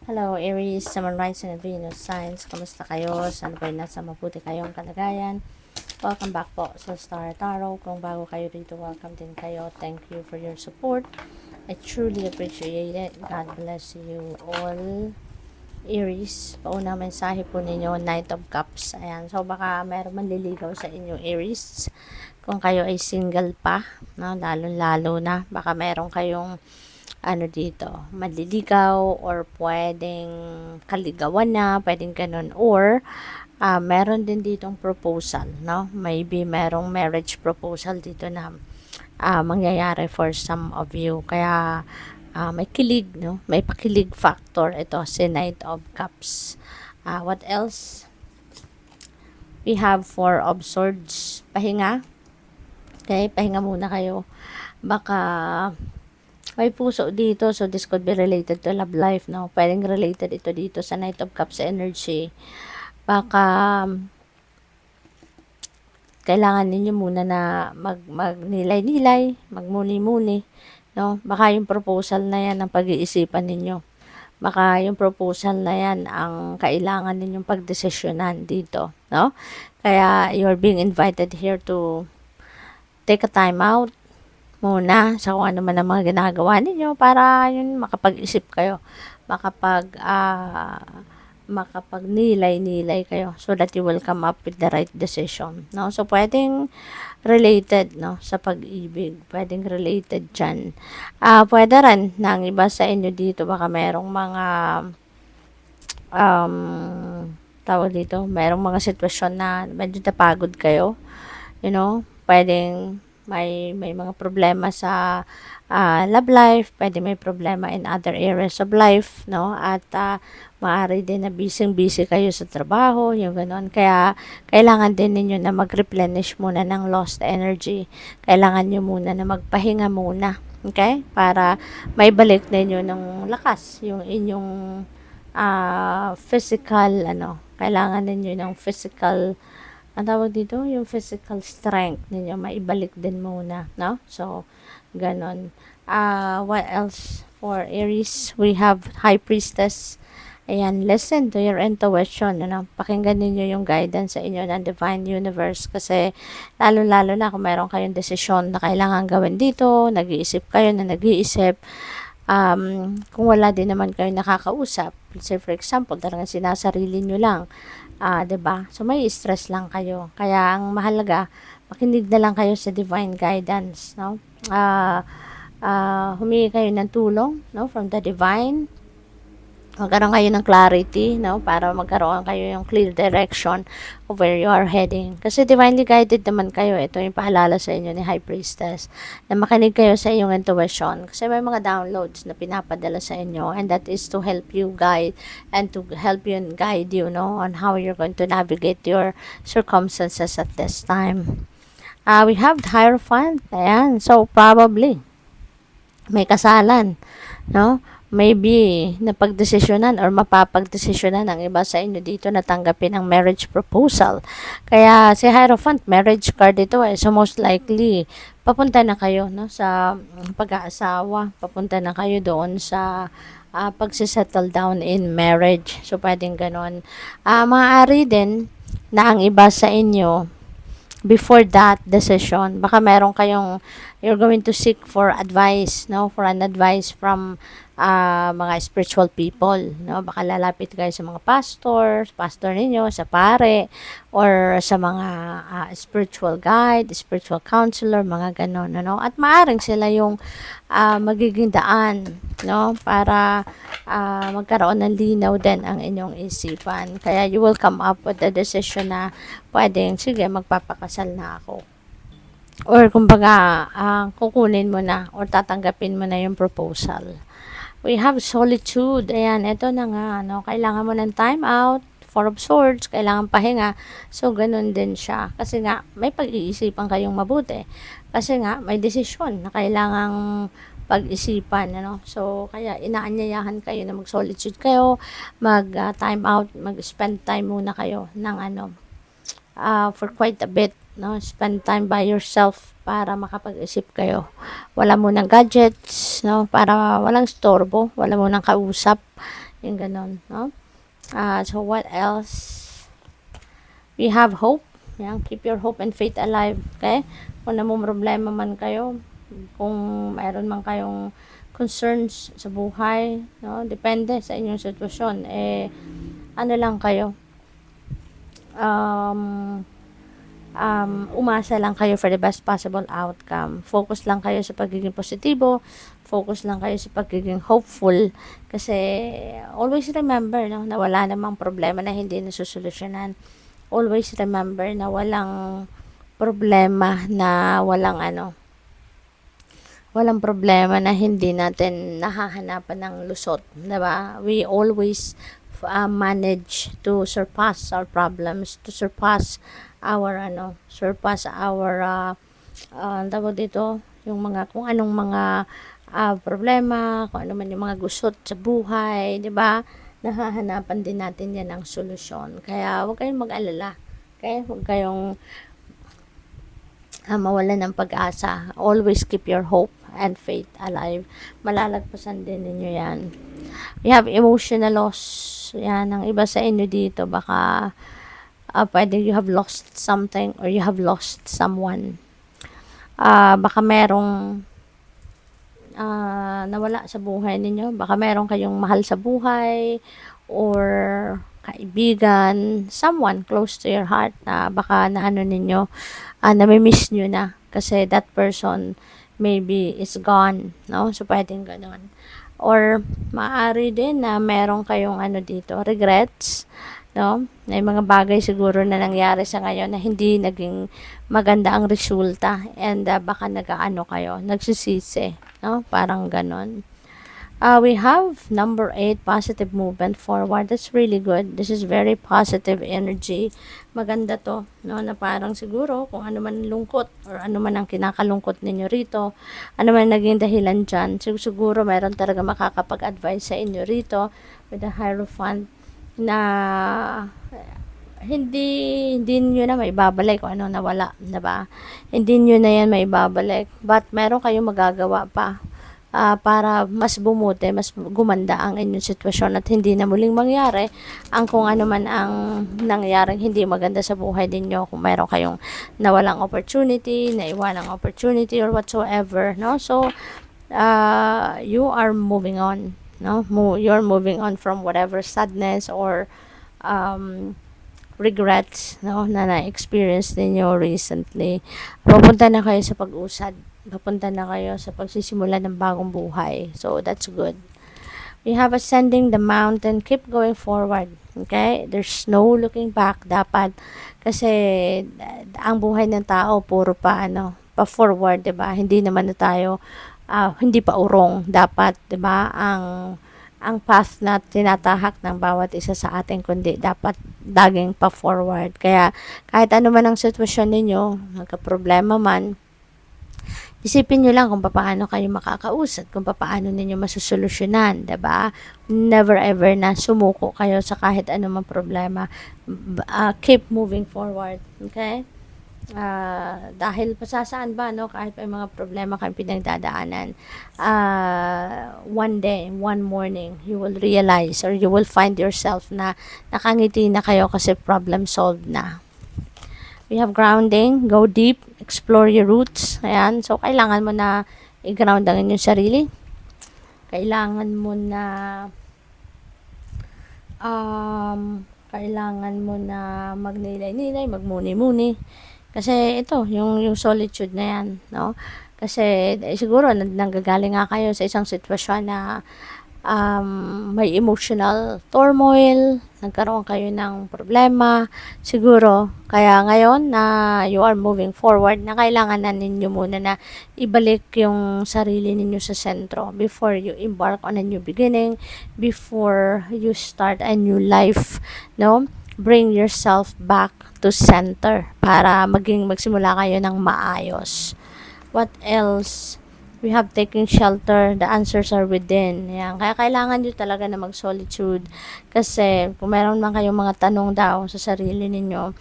Hello, Aries, Summer Rising and Venus Signs. Kamusta kayo? Sana po nasa mabuti kayong kalagayan. Welcome back po sa Star Tarot. Kung bago kayo dito, welcome din kayo. Thank you for your support. I truly appreciate it. God bless you all. Aries, pauna mensahe po ninyo, Knight of Cups. Ayan, so baka meron manliligaw sa inyo, Aries. Kung kayo ay single pa, no, lalo-lalo na, baka meron kayong dito, maliligaw or pwedeng kaligawan na, pwedeng ganun. Or, meron din ditong proposal, no? Maybe merong marriage proposal dito na mangyayari for some of you. Kaya, may kilig, no? May pakilig factor ito, si Knight of Cups. What else? We have Four of Swords. Pahinga. Okay, pahinga muna kayo. Baka may puso dito, so this could be related to love life, no? Pwedeng related ito dito sa Knight of Cups energy. Baka kailangan ninyo muna na magnilay-nilay, magmuni-muni, no? Baka yung proposal na yan ang pag-iisipan ninyo. Baka yung proposal na yan ang kailangan ninyong pagdesisyonan dito, no? Kaya you're being invited here to take a time out muna sa kung ano man ang mga ginagawa ninyo para yun makapag-isip kayo, makapagnilay-nilay kayo so that you will come up with the right decision, no? So pwedeng related, no, sa pag-ibig, pwedeng related dyan. Pwede rin na ang iba sa inyo dito baka merong mga tawag dito, merong mga sitwasyon na medyo napagod kayo, you know, pwedeng may mga problema sa love life, pwede may problema in other areas of life, no? At maaari din na busy kayo sa trabaho, yung gano'n. Kaya kailangan din ninyo na mag-replenish muna ng lost energy. Kailangan nyo muna na magpahinga muna, okay? Para may balik ninyo ng lakas yung inyong physical, kailangan ninyo ng physical, ang tawag dito, yung physical strength ninyo, maibalik din muna, no? So, ganon. What else for Aries? We have High Priestess. Ayan, listen to your intuition, pakinggan ninyo yung guidance sa inyo ng Divine Universe kasi lalo-lalo na kung meron kayong desisyon na kailangan gawin dito, nag-iisip kayo na nag-iisip, kung wala din naman kayo nakakausap, let's say for example, talagang sinasarili nyo lang, 'di ba? So may stress lang kayo. Kaya ang mahalaga, makinig na lang kayo sa divine guidance, no? Humingi kayo ng tulong, no, from the divine. Magkaroon kayo ng clarity, no, para magkaroon kayo yung clear direction of where you are heading. Kasi divinely guided naman kayo. Ito yung paalala sa inyo ni High Priestess, na makinig kayo sa inyong intuition. Kasi may mga downloads na pinapadala sa inyo, and that is to help you guide and to help you and guide you, no, on how you're going to navigate your circumstances at this time. We have the Hierophant. Ayan. So, probably, may kasalan, no? Maybe napagdesisyonan or mapapagdesisyonan ng iba sa inyo dito na tanggapin ang marriage proposal. Kaya si Hierophant, marriage card ito So most likely, papunta na kayo, no, sa pag-aasawa. Papunta na kayo doon sa pagsisettle down in marriage. So pwedeng ganon. Maaari din na ang iba sa inyo, before that decision, baka meron kayong, you're going to seek for advice, no, for an advice from mga spiritual people, no? Baka lalapit kayo sa mga pastor ninyo, sa pare, or sa mga spiritual guide, spiritual counselor, mga ganon, no? At maaring sila yung magiging daan, no, para magkaroon ng linaw din ang inyong isipan. Kaya you will come up with a decision na pwedeng, sige, magpapakasal na ako. Or kumbaga, kukunin mo na or tatanggapin mo na yung proposal. We have solitude. Ayan, ito na nga, kailangan mo ng time out. Four of Swords, kailangan pahinga. So, ganun din siya. Kasi nga, may pag-iisipan kayong mabuti. Kasi nga, may desisyon na kailangang pag-isipan, So, kaya inaanyayahan kayo na mag-solitude kayo, mag-time out, mag-spend time muna kayo ng for quite a bit. no? Spend time by yourself para makapag-isip kayo. Wala munang gadgets, no? Para walang storbo, wala munang kausap, yung ganon, no? So what else? We have hope. Yan, keep your hope and faith alive. Okay? Kung namumroblema man kayo, kung mayroon man kayong concerns sa buhay, no? Depende sa inyong sitwasyon. Ano lang kayo, umasa lang kayo for the best possible outcome. Focus lang kayo sa pagiging positibo, focus lang kayo sa pagiging hopeful, kasi always remember, no, na wala namang problema na hindi nasusolusyonan. Always remember na walang problema na walang problema na hindi natin nahahanapan ng lusot, diba? We always manage to surpass our problems, to surpass our tawag dito, yung mga, kung anong mga problema, kung ano man yung mga gusot sa buhay, di ba? Nahahanapan din natin yan ng solusyon. Kaya huwag kayong mag-alala. Okay? Huwag kayong mawalan ng pag-asa. Always keep your hope and faith alive. Malalagpasan din ninyo yan. We have emotional loss. Yan, ang iba sa inyo dito, baka pwede you have lost something or you have lost someone. Baka merong nawala sa buhay ninyo. Baka meron kayong mahal sa buhay or kaibigan, someone close to your heart na baka ninyo, nami-miss nyo na kasi that person maybe is gone, no? So, pwedeng ganon. Or, maaari din na meron kayong dito, regrets, no? May mga bagay siguro na nangyari sa ngayon na hindi naging maganda ang resulta, and baka kayo, nagsisisi, no? Parang ganon. We have number 8, positive movement forward. That's really good. This is very positive energy. Maganda to, no? Na parang siguro kung ano man lungkot or ano man ang kinakalungkot ninyo rito, ano man naging dahilan dyan, siguro meron talaga makakapag-advise sa inyo rito with the Hierophant na hindi niyo na maibabalik kung ano nawala, diba? Hindi niyo na yan maibabalik, but meron kayong magagawa pa para mas bumuti, mas gumanda ang inyong sitwasyon at hindi na muling mangyari ang kung ano man ang nangyaring hindi maganda sa buhay ninyo, kung meron kayong nawalang opportunity, naiwanang opportunity or whatsoever, no? So you are moving on, no? You're moving on from whatever sadness or regrets, no, na na-experience ninyo recently. Papunta na kayo sa pag-usad, papunta na kayo sa pagsisimula ng bagong buhay. So, that's good. We have ascending the mountain. Keep going forward. Okay? There's no looking back. Dapat. Kasi, ang buhay ng tao, puro pa forward, diba? Hindi naman na tayo, hindi pa urong. Dapat, diba? Ang path na tinatahak ng bawat isa sa atin, kundi dapat daging pa forward. Kaya, kahit ano man ang sitwasyon ninyo, nagka-problema man, isipin nyo lang kung paano kayo makakausad, kung paano ninyo masusolusyonan, diba? Never ever na sumuko kayo sa kahit anumang problema. Keep moving forward, okay? Dahil pasasaan ba, no, kahit may mga problema kayong pinagdadaanan, one day, one morning, you will realize or you will find yourself na nakangiti na kayo kasi problem solved na. We have grounding, go deep, explore your roots. Ayan, so kailangan mo na i-ground ang inyong sarili. Kailangan mo na magnilay-nilay, magmuni-muni. Kasi ito, yung solitude na yan, no? Kasi siguro nanggagaling nga kayo sa isang sitwasyon na may emotional turmoil, nagkaroon kayo ng problema, siguro, kaya ngayon na you are moving forward, na kailangan na ninyo muna na ibalik yung sarili ninyo sa sentro before you embark on a new beginning, before you start a new life, no? Bring yourself back to center para magsimula kayo ng maayos. What else? We have taken shelter. The answers are within. Yan. Kaya kailangan nyo talaga na mag-solitude. Kasi kung meron man kayong mga tanong daw sa sarili ninyo,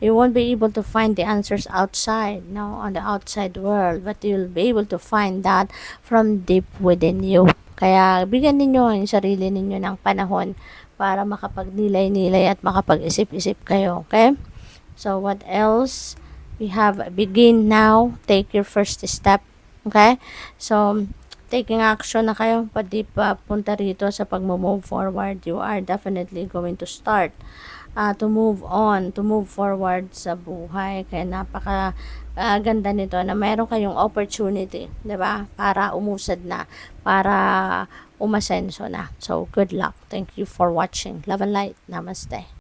You won't be able to find the answers outside, no, on the outside world, but you'll be able to find that from deep within you. Kaya bigyan ninyo yung sarili ninyo ng panahon para makapagnilay-nilay at makapag-isip-isip kayo, okay? So, what else? We have begin now, take your first step, okay? So, taking action na kayo, pati pa punta rito sa pag-move forward, you are definitely going to start to move on, to move forward sa buhay. Kaya napaka ganda nito na meron kayong opportunity, 'di ba? Para umusad na, para umasenso na. So, good luck. Thank you for watching. Love and light. Namaste.